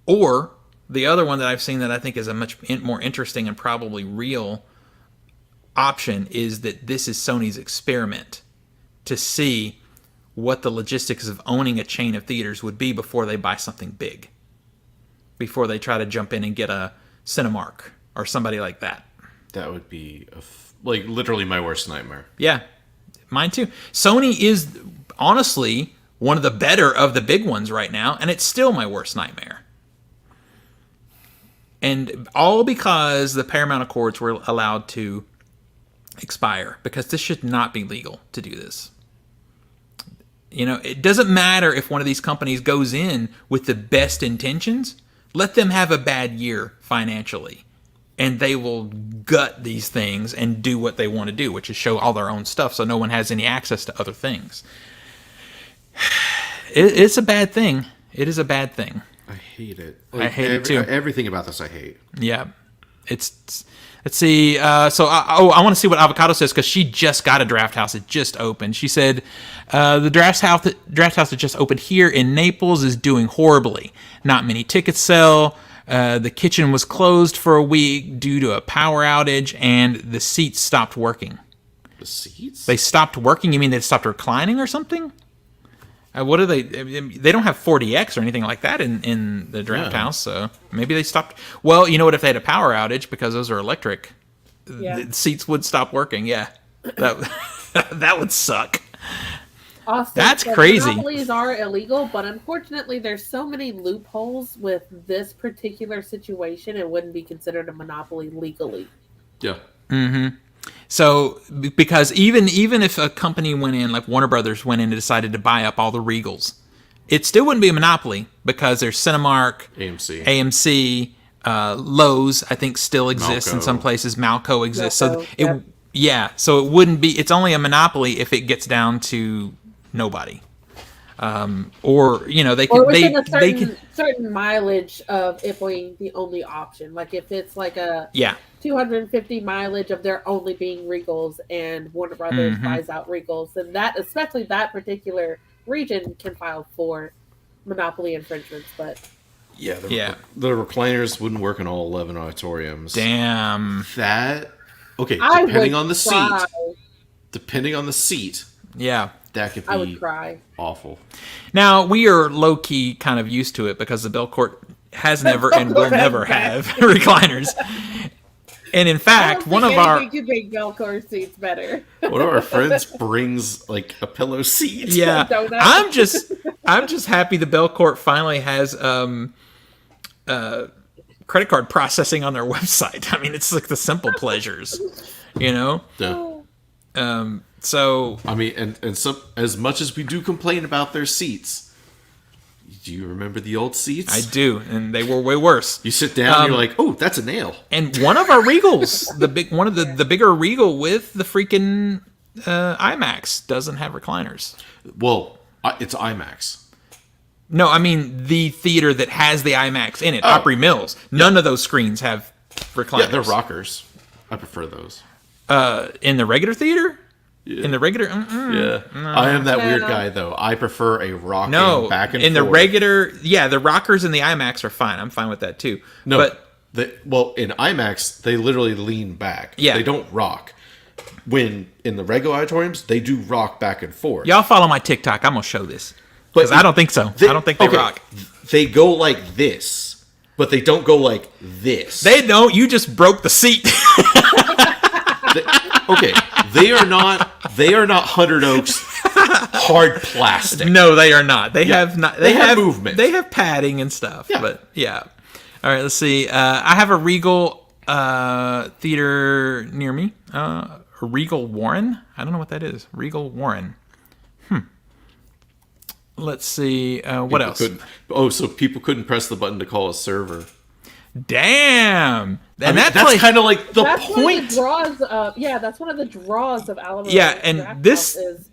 Or the other one that I've seen that I think is a much more interesting and probably real option is that this is Sony's experiment to see what the logistics of owning a chain of theaters would be before they buy something big, before they try to jump in and get a Cinemark or somebody like that. That would be literally my worst nightmare. Yeah, mine too. Sony is honestly one of the better of the big ones right now, and it's still my worst nightmare. And all because the Paramount Accords were allowed to expire, because this should not be legal to do this. It doesn't matter if one of these companies goes in with the best intentions. Let them have a bad year financially, and they will gut these things and do what they want to do, which is show all their own stuff so no one has any access to other things. It's a bad thing. It is a bad thing. I hate it. I hate it too. Everything about this I hate. Yeah. Let's see. I want to see what Avocado says, because she just got a draft house. It just opened. She said the draft house that just opened here in Naples is doing horribly. Not many tickets sell. The kitchen was closed for a week due to a power outage, and the seats stopped working. The seats? They stopped working? You mean they stopped reclining or something? What are they? They don't have 4DX or anything like that in the draft house, so maybe they stopped. Well, you know what? If they had a power outage, because those are electric, the seats would stop working. Yeah, that would suck. Austin, that's crazy. Monopolies are illegal, but unfortunately, there's so many loopholes with this particular situation. It wouldn't be considered a monopoly legally. Yeah. Mm-hmm. So, because even if a company went in, like Warner Brothers went in and decided to buy up all the Regals, it still wouldn't be a monopoly, because there's Cinemark, AMC, Lowe's, I think still exists in some places. Malco exists. Malco, so it wouldn't be. It's only a monopoly if it gets down to nobody. Or they can certain mileage of it being the only option. Like if it's like a 250 mileage of there only being Regals, and Warner Brothers buys out Regals, then that, especially that particular region, can file for monopoly infringements. But Yeah, Yeah. The recliners wouldn't work in all 11 auditoriums. Damn. That okay, I depending would on the cry. seat. Depending on the seat, Yeah. that could I would be cry. awful. Now, we are low-key kind of used to it because the Belcourt has never and will never have recliners. And in fact, one of our... You make Belcourt seats better. One of our friends brings like a pillow seat. Yeah, Donut. I'm just happy the Belcourt finally has credit card processing on their website. I mean, it's like the simple pleasures, you know. Yeah. So I mean, and so as much as we do complain about their seats, do you remember the old seats? I do, and they were way worse. You sit down, you're like, oh, that's a nail. And one of our Regals, the bigger Regal with the freaking IMAX doesn't have recliners. Well, it's IMAX. No, I mean the theater that has the IMAX in it, Opry Mills. None of those screens have recliners. Yeah, they're rockers. I prefer those. In the regular theater? Yeah. In the regular? Yeah. I am that weird guy, though. I prefer a rocking back and forth. In the regular, the rockers in the IMAX are fine. I'm fine with that, too. No, but well, in IMAX, they literally lean back. Yeah. They don't rock. When in the regular auditoriums, they do rock back and forth. y'all follow my TikTok. I'm going to show this. Because I don't think so. I don't think they rock. They go like this, but they don't go like this. They don't. You just broke the seat. Okay, they are not 100 Oaks hard plastic. No, they are not. They have not. They have movement. They have padding and stuff. Yeah. But yeah. All right. Let's see. I have a Regal theater near me. A Regal Warren. I don't know what that is. Regal Warren. Let's see. What else? So people couldn't press the button to call a server. Damn. And that's kind of like the point. One of the draws that's one of the draws of Alamo. Yeah, and Draft this House is,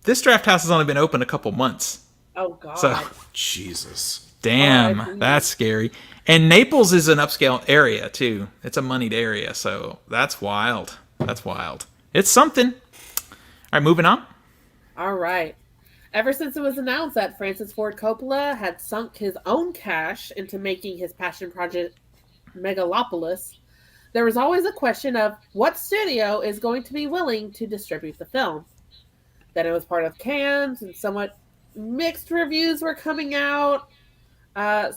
this draft house has only been open a couple months. oh god. So Jesus. damn, that's scary. And Naples is an upscale area too. It's a moneyed area, so that's wild. That's wild. It's something. All right, moving on. All right. Ever since it was announced that Francis Ford Coppola had sunk his own cash into making his passion project Megalopolis, there was always a question of what studio is going to be willing to distribute the film. Then it was part of Cannes, and somewhat mixed reviews were coming out.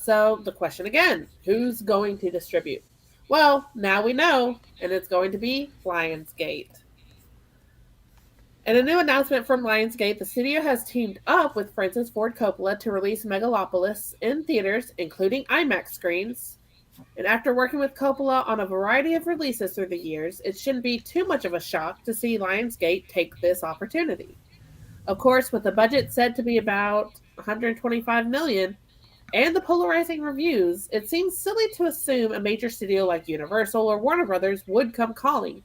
So the question again, who's going to distribute? Well, now we know, and it's going to be Lionsgate. In a new announcement from Lionsgate, the studio has teamed up with Francis Ford Coppola to release Megalopolis in theaters, including IMAX screens. And after working with Coppola on a variety of releases through the years, it shouldn't be too much of a shock to see Lionsgate take this opportunity. Of course, with the budget said to be about $125 million, and the polarizing reviews, it seems silly to assume a major studio like Universal or Warner Brothers would come calling.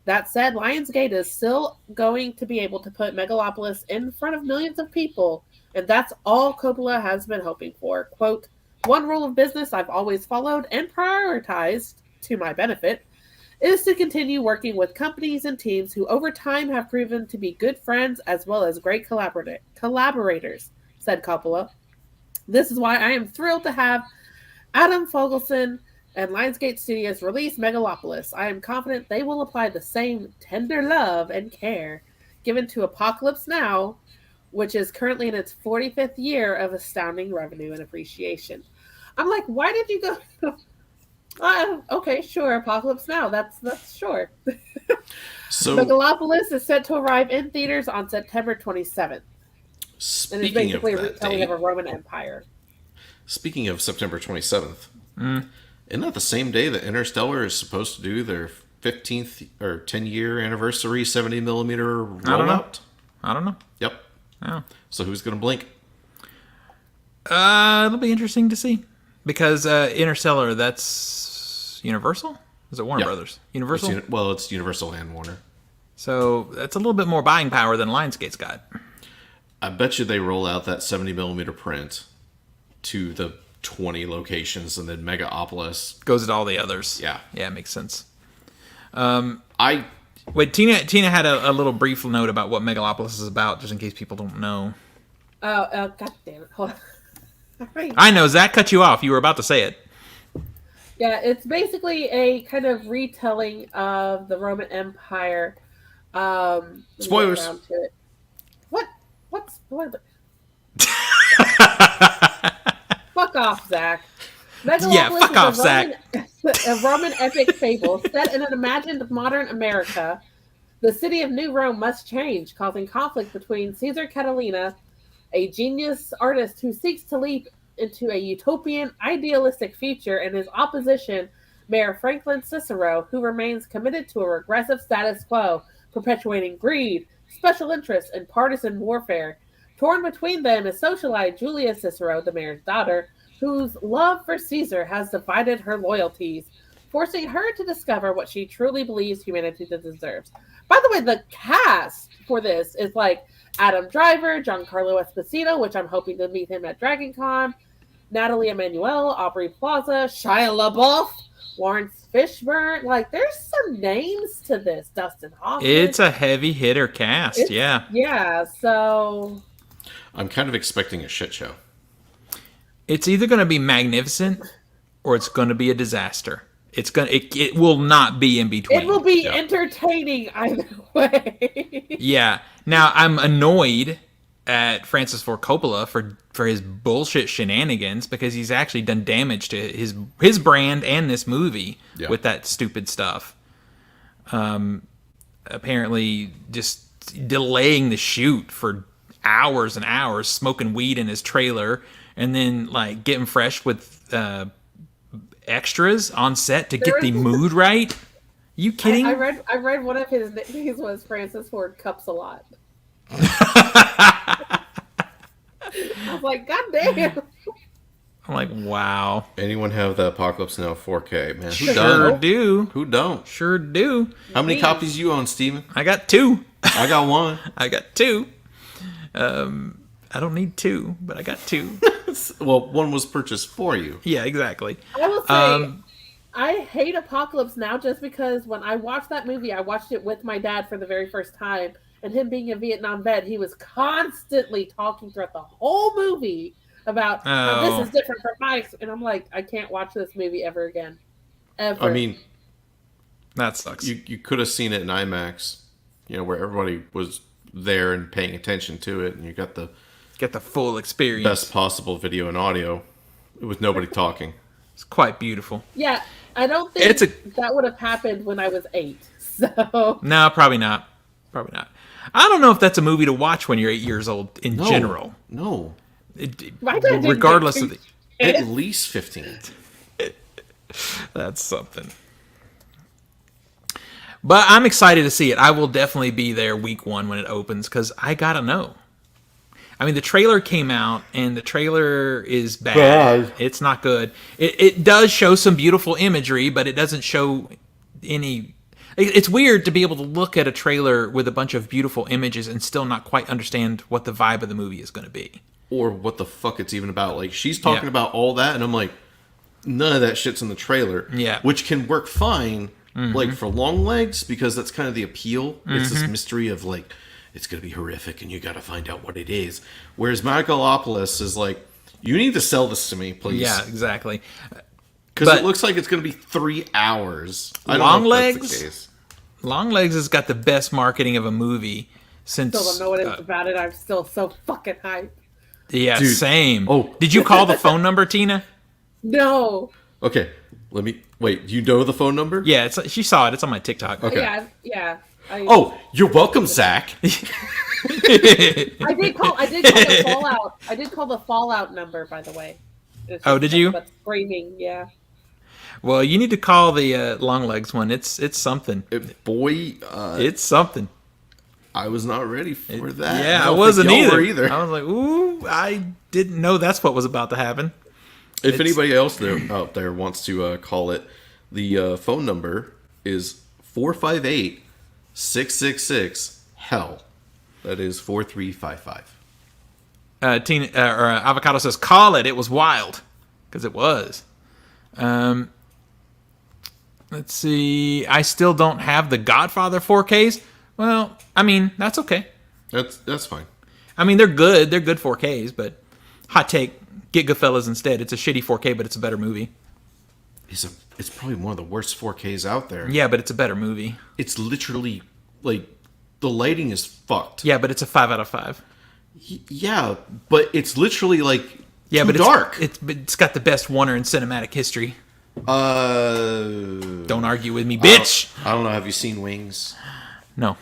That said, Lionsgate is still going to be able to put Megalopolis in front of millions of people, and that's all Coppola has been hoping for. Quote, one rule of business I've always followed and prioritized, to my benefit, is to continue working with companies and teams who over time have proven to be good friends as well as great collaborators, said Coppola. This is why I am thrilled to have Adam Fogelson and Lionsgate Studios release Megalopolis. I am confident they will apply the same tender love and care given to Apocalypse Now, which is currently in its 45th year of astounding revenue and appreciation. I'm like, why did you go? Okay, sure, Apocalypse Now. That's sure. So Megalopolis is set to arrive in theaters on September 27th. And it's basically a retelling of a Roman Empire. Speaking of September 27th, isn't that the same day that Interstellar is supposed to do their 15th or 10-year anniversary 70mm rollout? I don't know. Yep. Yeah. So who's going to blink? It'll be interesting to see. Because Interstellar, that's Universal? Is it Warner Brothers? Universal? It's Universal and Warner. So that's a little bit more buying power than Lionsgate's got. I bet you they roll out that 70mm print to the 20 locations, and then Megaopolis goes to all the others. Yeah. Yeah, it makes sense. Wait, Tina had a little brief note about what Megalopolis is about, just in case people don't know. God damn it. Hold on. Right. I know, Zach cut you off. You were about to say it. Yeah, it's basically a kind of retelling of the Roman Empire. Let me get Spoilers. around to it. What? What spoiler? Fuck off, Zach. Yeah, Megalopolis fuck is off, Zach. a Roman epic fable set in an imagined modern America. The city of New Rome must change, causing conflict between Caesar Catalina, a genius artist who seeks to leap into a utopian, idealistic future, and his opposition, Mayor Franklin Cicero, who remains committed to a regressive status quo, perpetuating greed, special interests, and partisan warfare. Torn between them is socialite Julia Cicero, the mayor's daughter, whose love for Caesar has divided her loyalties, forcing her to discover what she truly believes humanity deserves. By the way, the cast for this is like Adam Driver, Giancarlo Esposito, which I'm hoping to meet him at Dragon Con, Natalie Emanuel, Aubrey Plaza, Shia LaBeouf, Lawrence Fishburne. Like, there's some names to this. Dustin Hoffman. It's a heavy hitter cast, yeah. Yeah, so... I'm kind of expecting a shit show. It's either going to be magnificent or it's going to be a disaster. It will not be in between. It will be entertaining either way. Yeah. Now, I'm annoyed at Francis Ford Coppola for his bullshit shenanigans because he's actually done damage to his brand and this movie with that stupid stuff. Apparently just delaying the shoot for hours and hours, smoking weed in his trailer, and then like getting fresh with extras on set to get the mood right. You kidding? I read one of his nicknames was Francis Ford Cups a lot. I was like, God damn. I'm like, wow. Anyone have the Apocalypse Now 4K, man? Sure do. Who don't? Sure do. How many copies you own, Steven? I got 2. I got 1. I got 2. I don't need 2, but I got 2. Well, 1 was purchased for you. Yeah, exactly. I will say, I hate Apocalypse Now just because when I watched that movie, I watched it with my dad for the very first time. And him being a Vietnam vet, he was constantly talking throughout the whole movie about how this is different from my... And I'm like, I can't watch this movie ever again. Ever. I mean... That sucks. You could have seen it in IMAX, where everybody was there and paying attention to it, and you got the full experience. Best possible video and audio with nobody talking. It's quite beautiful. Yeah, I don't think that would have happened when I was 8. So no, probably not. Probably not. I don't know if that's a movie to watch when you're 8 years old in general. No. Regardless of at least 15. That's something. But I'm excited to see it. I will definitely be there week 1 when it opens because I gotta know. I mean, the trailer came out, and the trailer is bad. It's not good. It does show some beautiful imagery, but it doesn't show any... It's weird to be able to look at a trailer with a bunch of beautiful images and still not quite understand what the vibe of the movie is going to be. Or what the fuck it's even about. Like, she's talking about all that, and I'm like, none of that shit's in the trailer. Yeah. Which can work fine, like, for long legs, because that's kind of the appeal. It's this mystery of, like, it's going to be horrific, and you got to find out what it is. Whereas Megalopolis is like, you need to sell this to me, please. Yeah, exactly. Because it looks like it's going to be 3 hours. I don't know if that's the case. Long Legs has got the best marketing of a movie since... Still don't know what it's about it. I'm still so fucking hyped. Yeah, dude, same. Oh. Did you call the phone number, Tina? No. Okay, let me... Wait, you know the phone number? Yeah, she saw it. It's on my TikTok. Okay. Yeah. You're welcome, Zach. I did call the Fallout. I did call the Fallout number, by the way. Did you? But screaming, yeah. Well, you need to call the Long Legs one. It's something. It's something. I was not ready for that. Yeah, I wasn't either. I was like, ooh, I didn't know that's what was about to happen. If anybody else out there wants to call it, the phone number is 458-666-HELL. That is 4355. Avocado says, call it. It was wild. Because it was. Let's see. I still don't have the Godfather 4Ks. Well, I mean, that's okay. That's fine. I mean, they're good. They're good 4Ks, but hot take, get Goodfellas instead. It's a shitty 4K, but it's a better movie. It's probably one of the worst 4Ks out there. Yeah, but it's a better movie. It's literally like the lighting is fucked. Yeah, but it's a 5 out of 5. Yeah, but it's literally like too but dark. It's got the best Warner in cinematic history. Don't argue with me, bitch. I don't know. Have you seen Wings? No,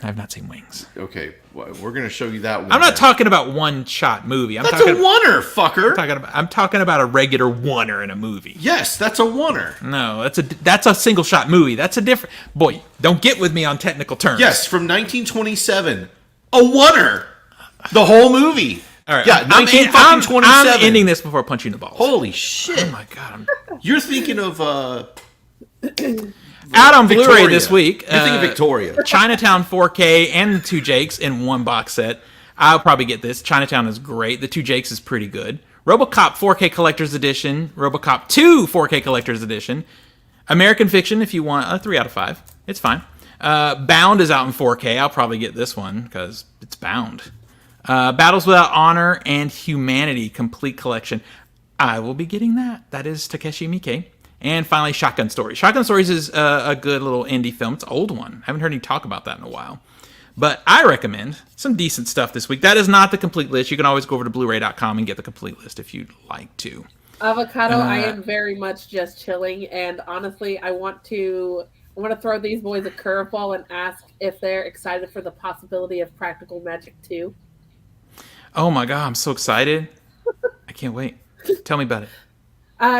I have not seen Wings. Okay, well, we're gonna show you that one. I'm not talking about one-shot movie. That's a oneer, fucker. I'm talking about a regular oneer in a movie. Yes, that's a oneer. No, that's a single-shot movie. That's a different. Boy, don't get with me on technical terms. Yes, from 1927, a oneer. The whole movie. All right, yeah, 1927. I'm ending this before punching the balls. Holy shit! Oh my god! You're thinking of out on Blu-ray this week. You're thinking Victoria. Chinatown 4K and the Two Jakes in one box set. I'll probably get this. Chinatown is great. The Two Jakes is pretty good. Robocop 4K Collector's Edition. Robocop 2 4K Collector's Edition. American Fiction, if you want, a 3 out of 5. It's fine. Bound is out in 4K. I'll probably get this one because it's Bound. Battles Without Honor and Humanity Complete Collection. I will be getting that. That is Takeshi Miike. And finally, Shotgun Stories. Shotgun Stories is a good little indie film. It's an old one. I haven't heard any talk about that in a while. But I recommend some decent stuff this week. That is not the complete list. You can always go over to Blu-ray.com and get the complete list if you'd like to. Avocado, I am very much just chilling. And honestly, I want to throw these boys a curveball and ask if they're excited for the possibility of Practical Magic 2. Oh my god, I'm so excited. I can't wait. Tell me about it.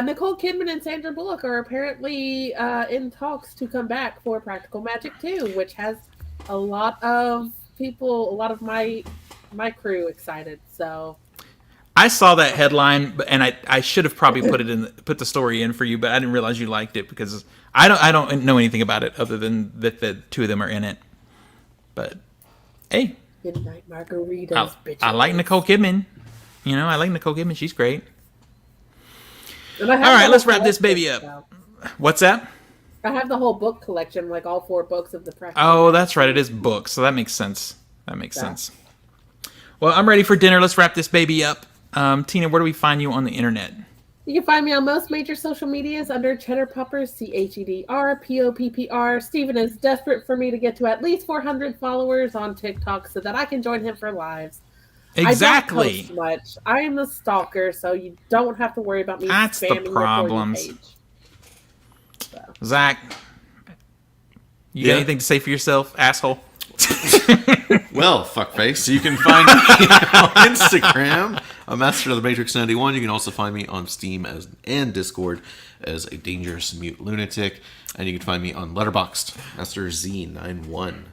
Nicole Kidman and Sandra Bullock are apparently in talks to come back for Practical Magic 2, which has a lot of people, a lot of my crew excited. So I saw that headline, and I should have probably put the story in for you, but I didn't realize you liked it because I don't know anything about it other than that the two of them are in it. But hey. Midnight Margaritas, bitches. I like Nicole Kidman. You know, I like Nicole Kidman. She's great. All right, let's wrap this baby up. Now. What's that? I have the whole book collection, like all 4 books of the Practical. Oh, that's right. It is books, so that makes sense. Sense. Well, I'm ready for dinner. Let's wrap this baby up. Tina, where do we find you on the internet? You can find me on most major social medias under Cheddar Poppers, CHEDRPOPPR. Steven is desperate for me to get to at least 400 followers on TikTok so that I can join him for lives. Exactly. I don't post much. I am a stalker, so you don't have to worry about me That's spamming the problems. your page. So. Zach, you got anything to say for yourself, asshole? Well, fuckface. You can find me on Instagram, a Master of the Matrix 91. You can also find me on Steam and Discord as a dangerous mute lunatic. And you can find me on Letterboxd, Master Z91.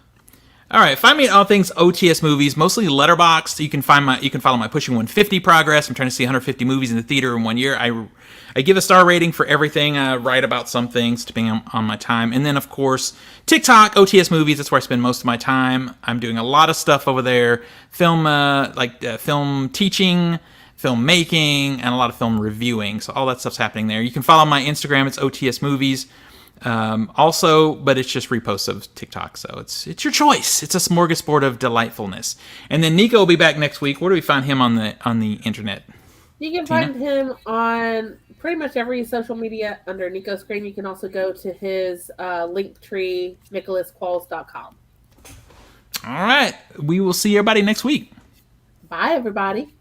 All right, find me at all things OTS movies, mostly Letterboxd. You can follow my Pushing 150 progress. I'm trying to see 150 movies in the theater in 1 year. I give a star rating for everything. I write about some things depending on my time. And then, of course, TikTok, OTS movies. That's where I spend most of my time. I'm doing a lot of stuff over there. Film teaching, film making, and a lot of film reviewing. So all that stuff's happening there. You can follow my Instagram. It's OTS movies. Also, but it's just reposts of TikTok, so it's your choice. It's a smorgasbord of delightfulness. And then Nico will be back next week. Where do we find him on the internet? You can find him on pretty much every social media under Nico Screen. You can also go to his link tree, nicholasqualls.com. All right, we will see everybody next week. Bye, everybody.